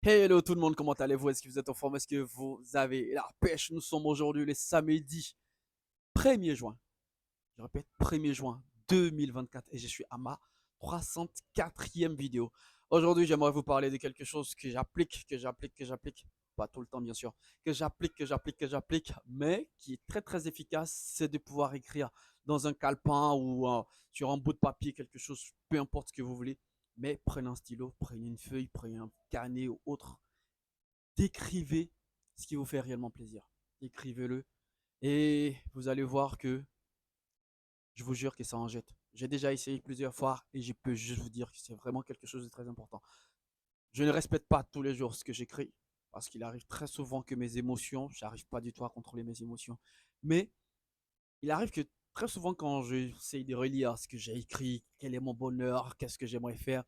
Hello tout le monde, comment allez-vous? Est-ce que vous êtes en forme? Est-ce que vous avez la pêche? Nous sommes aujourd'hui le samedi 1er juin. Je répète, 1er juin 2024 et je suis à ma 304e vidéo. Aujourd'hui, j'aimerais vous parler de quelque chose que j'applique, pas tout le temps bien sûr, que j'applique, mais qui est très très efficace, c'est de pouvoir écrire dans un calepin ou sur un bout de papier quelque chose, peu importe ce que vous voulez, mais prenez un stylo, prenez une feuille, prenez un carnet ou autre, décrivez ce qui vous fait réellement plaisir. Écrivez-le et vous allez voir que je vous jure que ça en jette. J'ai déjà essayé plusieurs fois et je peux juste vous dire que c'est vraiment quelque chose de très important. Je ne respecte pas tous les jours ce que j'écris parce qu'il arrive très souvent que mes émotions, j'arrive pas du tout à contrôler mes émotions. Mais il arrive que très souvent quand j'essaye de relire ce que j'ai écrit, quel est mon bonheur, qu'est-ce que j'aimerais faire,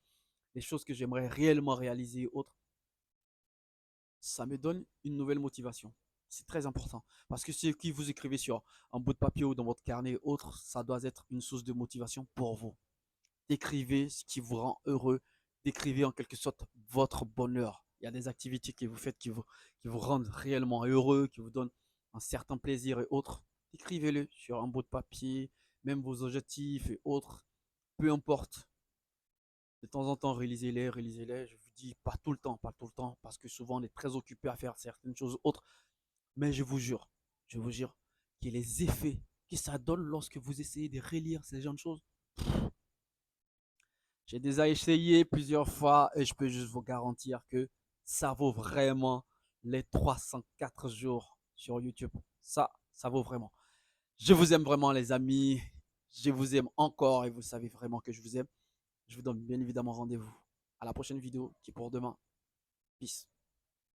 les choses que j'aimerais réellement réaliser, autres, ça me donne une nouvelle motivation. C'est très important. Parce que ce que vous écrivez sur un bout de papier ou dans votre carnet ou autre, ça doit être une source de motivation pour vous. Décrivez ce qui vous rend heureux. Décrivez en quelque sorte votre bonheur. Il y a des activités que vous faites qui vous rendent réellement heureux, qui vous donnent un certain plaisir et autres. Écrivez-le sur un bout de papier, même vos objectifs et autres. Peu importe. De temps en temps, réalisez-les, réalisez-les. Je vous dis pas tout le temps, pas tout le temps, parce que souvent on est très occupé à faire certaines choses autres. Mais je vous jure que les effets que ça donne lorsque vous essayez de relire ces genres de choses, j'ai déjà essayé plusieurs fois et je peux juste vous garantir que ça vaut vraiment les 304 jours sur YouTube. Ça vaut vraiment. Je vous aime vraiment les amis. Je vous aime encore et vous savez vraiment que je vous aime. Je vous donne bien évidemment rendez-vous à la prochaine vidéo qui est pour demain. Peace.